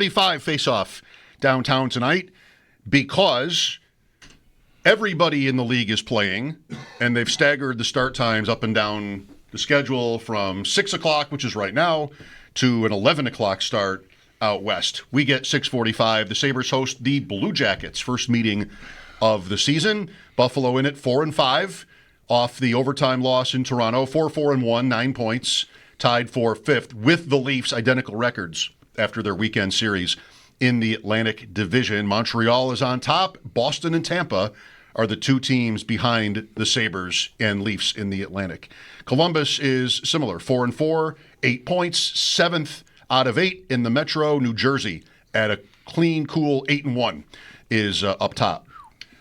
6:45 face-off downtown tonight because everybody in the league is playing, and they've staggered the start times up and down the schedule from 6 o'clock, which is right now, to an 11 o'clock start out west. We get 6:45. The Sabres host the Blue Jackets, first meeting of the season. Buffalo in at 4-5 off the overtime loss in Toronto. 4-4-1, 9 points, tied for fifth with the Leafs, identical records after their weekend series in the Atlantic Division. Montreal is on top. Boston and Tampa are the two teams behind the Sabres and Leafs in the Atlantic. Columbus is similar, 4-4, 8 points, seventh out of 8 in the Metro. New Jersey at a clean, cool 8-1 is up top.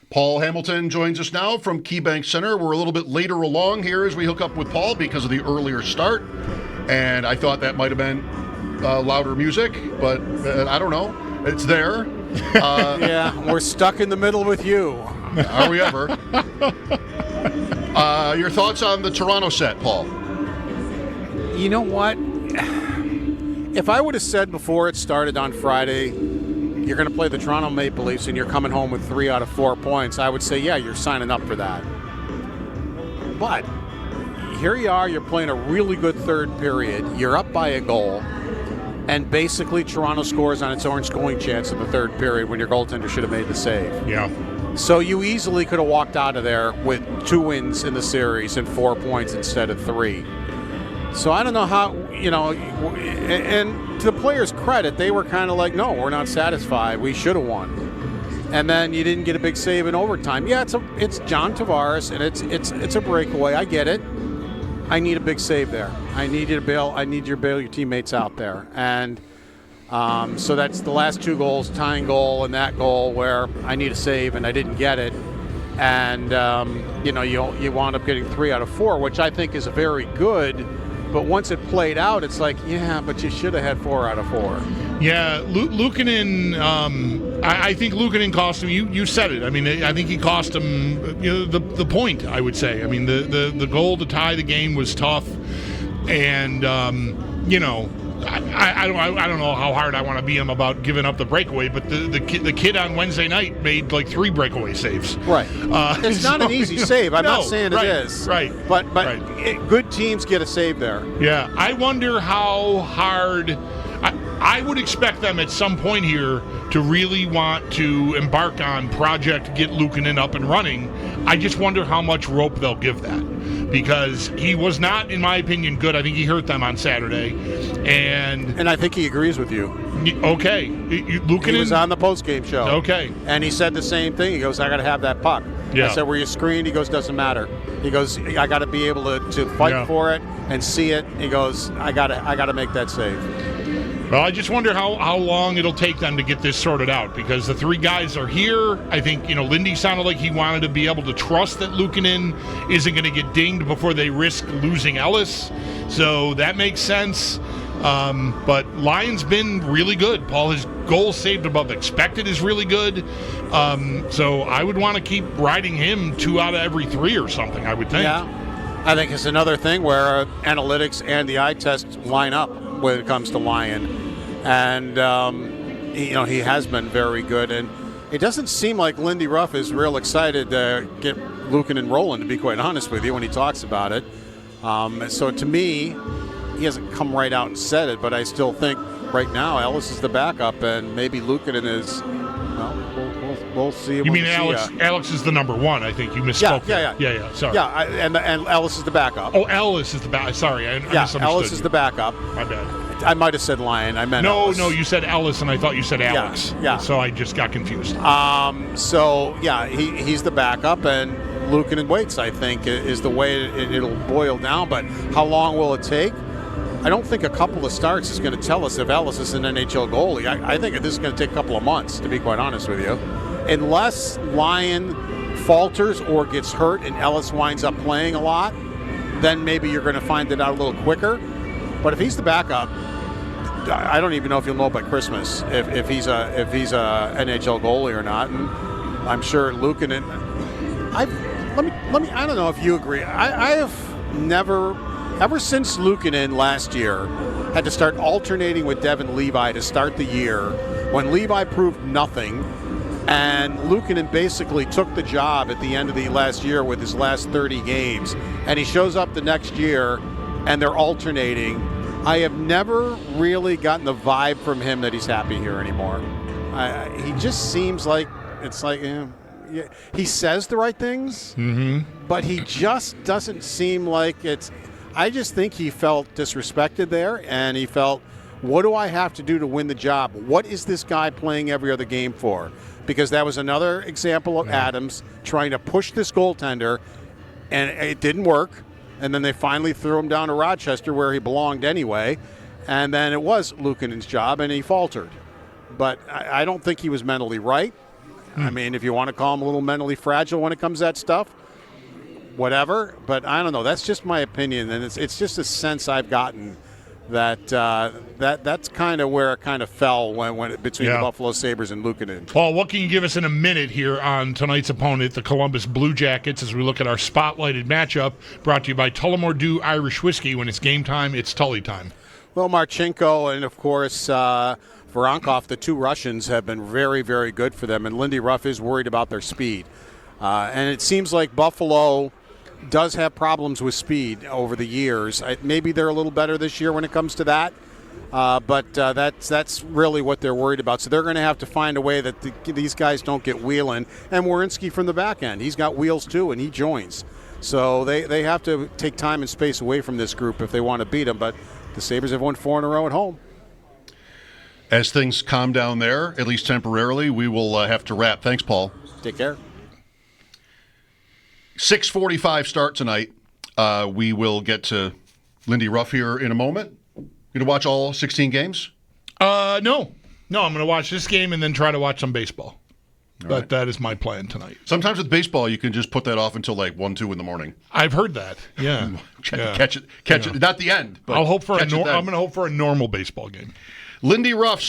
Paul Hamilton joins us now from KeyBank Center. We're a little bit later along here as we hook up with Paul because of the earlier start, and I thought that might have been louder music, but I don't know. It's there. Yeah, we're stuck in the middle with you. Are we ever? Your thoughts on the Toronto set, Paul? You know what? If I would have said before it started on Friday, you're going to play the Toronto Maple Leafs and you're coming home with 3 out of 4 points, I would say, yeah, you're signing up for that. But here you are, you're playing a really good third period. You're up by a goal. And basically, Toronto scores on its own scoring chance in the third period when your goaltender should have made the save. Yeah. So you easily could have walked out of there with 2 wins in the series and 4 points instead of 3. So I don't know how, and to the players' credit, they were kind of like, no, we're not satisfied. We should have won. And then you didn't get a big save in overtime. Yeah, it's John Tavares, and it's a breakaway. I get it. I need a big save there. I need you to bail your teammates out there. And so that's the last 2 goals, tying goal and that goal where I need a save and I didn't get it. And, you wound up getting 3 out of 4, which I think is very good. But once it played out, it's like, yeah, but you should have had 4 out of 4. Yeah, Luukkonen, I think Luukkonen cost him. You said it. I mean, I think he cost him the point, I would say. I mean, the goal to tie the game was tough. And, I don't know how hard I want to be him about giving up the breakaway, but the kid on Wednesday night made like 3 breakaway saves. Right. It's not an easy save. I'm not saying right, it is. Right. But right. Good teams get a save there. Yeah. I wonder how hard. I would expect them at some point here to really want to embark on Project Get Luukkonen up and running. I just wonder how much rope they'll give that, because he was not, in my opinion, good. I think he hurt them on Saturday, and I think he agrees with you. Okay, Luukkonen, he was on the postgame show. Okay, and he said the same thing. He goes, "I got to have that puck." Yeah. I said, "Were you screened?" He goes, "Doesn't matter." He goes, "I got to be able to fight for it and see it." He goes, "I got to make that save." Well, I just wonder how long it'll take them to get this sorted out, because the 3 guys are here. I think, Lindy sounded like he wanted to be able to trust that Luukkonen isn't going to get dinged before they risk losing Ellis. So that makes sense. But Lyon's been really good. Paul, his goal saved above expected is really good. So I would want to keep riding him 2 out of every 3 or something, I would think. Yeah. I think it's another thing where analytics and the eye test line up when it comes to Lyon. And, he has been very good. And it doesn't seem like Lindy Ruff is real excited to get Luukkonen rolling, to be quite honest with you, when he talks about it. So to me, he hasn't come right out and said it, but I still think right now Ellis is the backup and maybe Luukkonen is, we'll see. You mean Alex is the number 1, I think. You misspoke. Yeah, sorry. Yeah, and Ellis is the backup. Oh, Ellis is the backup. Sorry, I misunderstood. Ellis is the backup. My bad. I might have said Lyon. I meant Ellis. No, you said Ellis, and I thought you said Alex. Yeah. So I just got confused. He's the backup, and Luukkonen waits, I think, is the way it'll boil down. But how long will it take? I don't think a couple of starts is going to tell us if Ellis is an NHL goalie. I think this is going to take a couple of months, to be quite honest with you. Unless Lyon falters or gets hurt and Ellis winds up playing a lot, then maybe you're going to find it out a little quicker. But if he's the backup, I don't even know if you'll know by Christmas if he's a NHL goalie or not. And I'm sure Luukkonen. I don't know if you agree. I have never Ever since Luukkonen last year had to start alternating with Devin Levi to start the year, when Levi proved nothing, and Luukkonen basically took the job at the end of the last year with his last 30 games, and he shows up the next year, and they're alternating. I have never really gotten the vibe from him that he's happy here anymore. He just seems like it's like he says the right things, but he just doesn't seem like it's. I just think he felt disrespected there, and he felt, what do I have to do to win the job? What is this guy playing every other game for? Because that was another example of Adams trying to push this goaltender, and it didn't work. And then they finally threw him down to Rochester where he belonged anyway. And then it was Luukkonen's job, and he faltered. But I don't think he was mentally right. I mean, if you want to call him a little mentally fragile when it comes to that stuff, whatever. But I don't know. That's just my opinion, and it's just a sense I've gotten that that's kind of where it kind of fell when between the Buffalo Sabres and Luukkonen. Paul, what can you give us in a minute here on tonight's opponent, the Columbus Blue Jackets, as we look at our spotlighted matchup, brought to you by Tullamore Dew Irish Whiskey. When it's game time, it's Tully time. Well, Marchenko and, of course, Voronkov, the two Russians, have been very, very good for them, and Lindy Ruff is worried about their speed. And it seems like Buffalo does have problems with speed over the years. Maybe they're a little better this year when it comes to that, but that's really what they're worried about. So they're going to have to find a way that these guys don't get wheeling. And Werenski from the back end, he's got wheels too, and he joins. So they have to take time and space away from this group if they want to beat them. But the Sabres have won 4 in a row at home. As things calm down there, at least temporarily, we will have to wrap. Thanks, Paul. Take care. 6:45 start tonight. We will get to Lindy Ruff here in a moment. You going to watch all 16 games? No, I'm going to watch this game and then try to watch some baseball. But that is my plan tonight. Sometimes with baseball, you can just put that off until like 1, 2 in the morning. I've heard that. Yeah, catch it. Not the end. But I'm going to hope for a normal baseball game. Lindy Ruff.